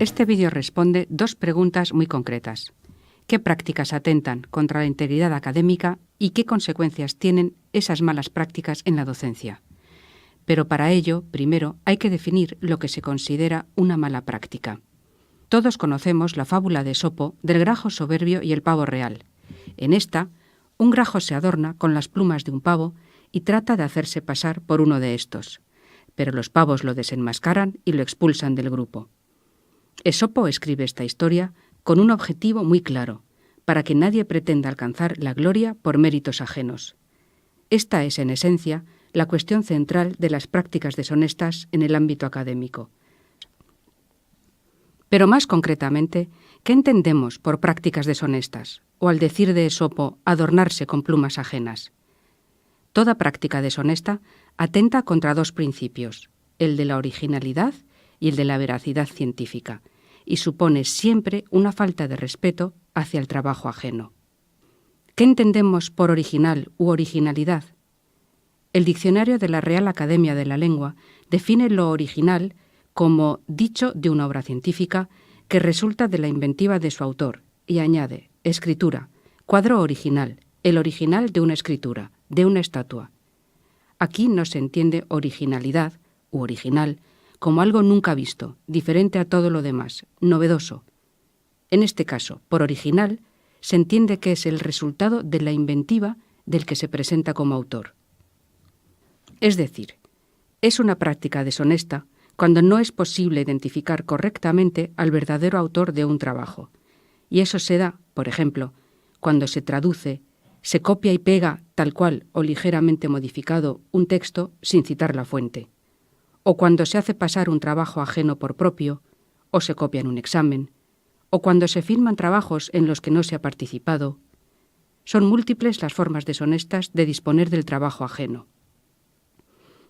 Este vídeo responde dos preguntas muy concretas. ¿Qué prácticas atentan contra la integridad académica y qué consecuencias tienen esas malas prácticas en la docencia? Pero para ello, primero, hay que definir lo que se considera una mala práctica. Todos conocemos la fábula de Esopo del grajo soberbio y el pavo real. En esta, un grajo se adorna con las plumas de un pavo y trata de hacerse pasar por uno de estos, pero los pavos lo desenmascaran y lo expulsan del grupo. Esopo escribe esta historia con un objetivo muy claro, para que nadie pretenda alcanzar la gloria por méritos ajenos. Esta es, en esencia, la cuestión central de las prácticas deshonestas en el ámbito académico. Pero más concretamente, ¿qué entendemos por prácticas deshonestas? O al decir de Esopo, adornarse con plumas ajenas. Toda práctica deshonesta atenta contra dos principios, el de la originalidad y el de la veracidad científica, y supone siempre una falta de respeto hacia el trabajo ajeno. ¿Qué entendemos por original u originalidad? El diccionario de la Real Academia de la Lengua define lo original como dicho de una obra científica que resulta de la inventiva de su autor, y añade, escritura, cuadro original, el original de una escritura, de una estatua. Aquí no se entiende originalidad u original como algo nunca visto, diferente a todo lo demás, novedoso. En este caso, por original, se entiende que es el resultado de la inventiva del que se presenta como autor. Es decir, es una práctica deshonesta cuando no es posible identificar correctamente al verdadero autor de un trabajo. Y eso se da, por ejemplo, cuando se traduce, se copia y pega tal cual o ligeramente modificado un texto sin citar la fuente, o cuando se hace pasar un trabajo ajeno por propio, o se copia en un examen, o cuando se firman trabajos en los que no se ha participado. Son múltiples las formas deshonestas de disponer del trabajo ajeno.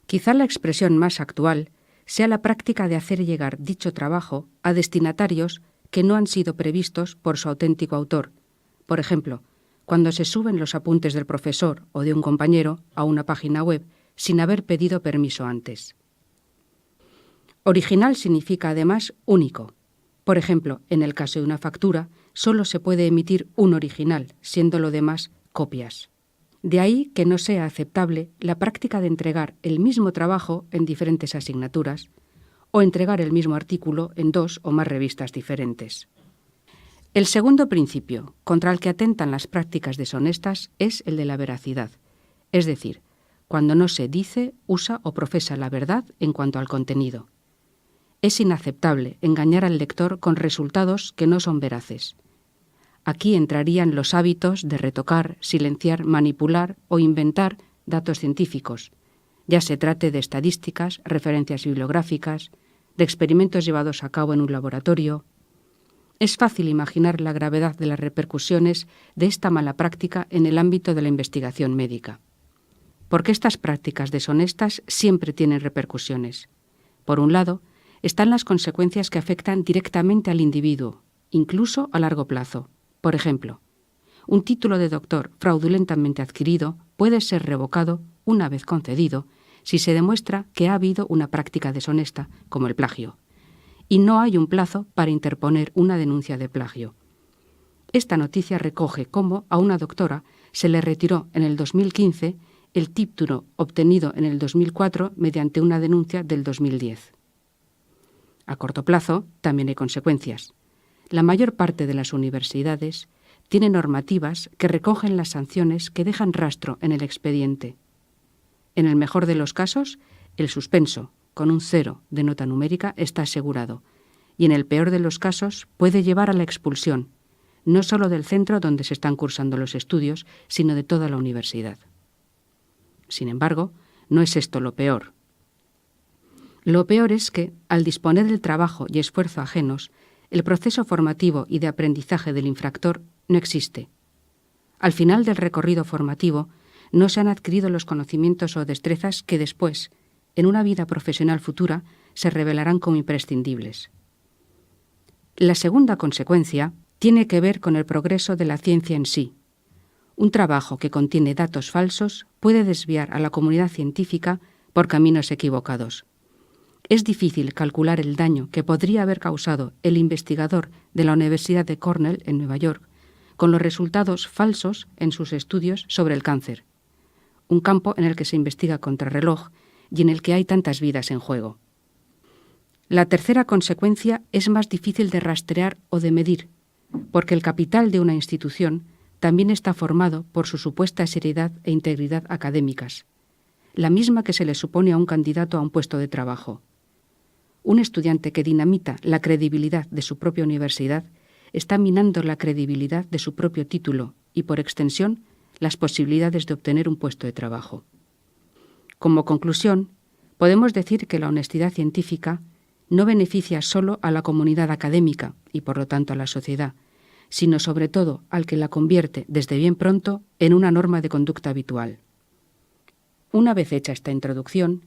Quizá la expresión más actual sea la práctica de hacer llegar dicho trabajo a destinatarios que no han sido previstos por su auténtico autor. Por ejemplo, cuando se suben los apuntes del profesor o de un compañero a una página web sin haber pedido permiso antes. Original significa además único. Por ejemplo, en el caso de una factura, solo se puede emitir un original, siendo lo demás copias. De ahí que no sea aceptable la práctica de entregar el mismo trabajo en diferentes asignaturas o entregar el mismo artículo en 2 o más revistas diferentes. El segundo principio contra el que atentan las prácticas deshonestas es el de la veracidad, es decir, cuando no se dice, usa o profesa la verdad en cuanto al contenido. Es inaceptable engañar al lector con resultados que no son veraces. Aquí entrarían los hábitos de retocar, silenciar, manipular o inventar datos científicos, ya se trate de estadísticas, referencias bibliográficas, de experimentos llevados a cabo en un laboratorio. Es fácil imaginar la gravedad de las repercusiones de esta mala práctica en el ámbito de la investigación médica. Porque estas prácticas deshonestas siempre tienen repercusiones. Por un lado, están las consecuencias que afectan directamente al individuo, incluso a largo plazo. Por ejemplo, un título de doctor fraudulentamente adquirido puede ser revocado una vez concedido si se demuestra que ha habido una práctica deshonesta, como el plagio, y no hay un plazo para interponer una denuncia de plagio. Esta noticia recoge cómo a una doctora se le retiró en el 2015 el título obtenido en el 2004 mediante una denuncia del 2010. A corto plazo también hay consecuencias. La mayor parte de las universidades tienen normativas que recogen las sanciones que dejan rastro en el expediente. En el mejor de los casos, el suspenso, con un 0 de nota numérica, está asegurado, y en el peor de los casos puede llevar a la expulsión, no solo del centro donde se están cursando los estudios, sino de toda la universidad. Sin embargo, no es esto lo peor. Lo peor es que, al disponer del trabajo y esfuerzo ajenos, el proceso formativo y de aprendizaje del infractor no existe. Al final del recorrido formativo, no se han adquirido los conocimientos o destrezas que después, en una vida profesional futura, se revelarán como imprescindibles. La segunda consecuencia tiene que ver con el progreso de la ciencia en sí. Un trabajo que contiene datos falsos puede desviar a la comunidad científica por caminos equivocados. Es difícil calcular el daño que podría haber causado el investigador de la Universidad de Cornell en Nueva York con los resultados falsos en sus estudios sobre el cáncer, un campo en el que se investiga contrarreloj y en el que hay tantas vidas en juego. La tercera consecuencia es más difícil de rastrear o de medir, porque el capital de una institución también está formado por su supuesta seriedad e integridad académicas, la misma que se le supone a un candidato a un puesto de trabajo. Un estudiante que dinamita la credibilidad de su propia universidad está minando la credibilidad de su propio título y, por extensión, las posibilidades de obtener un puesto de trabajo. Como conclusión, podemos decir que la honestidad científica no beneficia solo a la comunidad académica y, por lo tanto, a la sociedad, sino sobre todo al que la convierte desde bien pronto en una norma de conducta habitual. Una vez hecha esta introducción,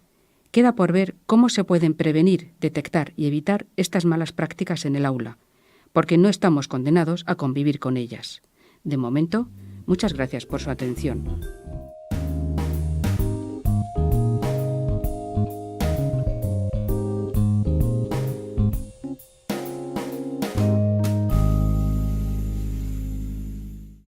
queda por ver cómo se pueden prevenir, detectar y evitar estas malas prácticas en el aula, porque no estamos condenados a convivir con ellas. De momento, muchas gracias por su atención.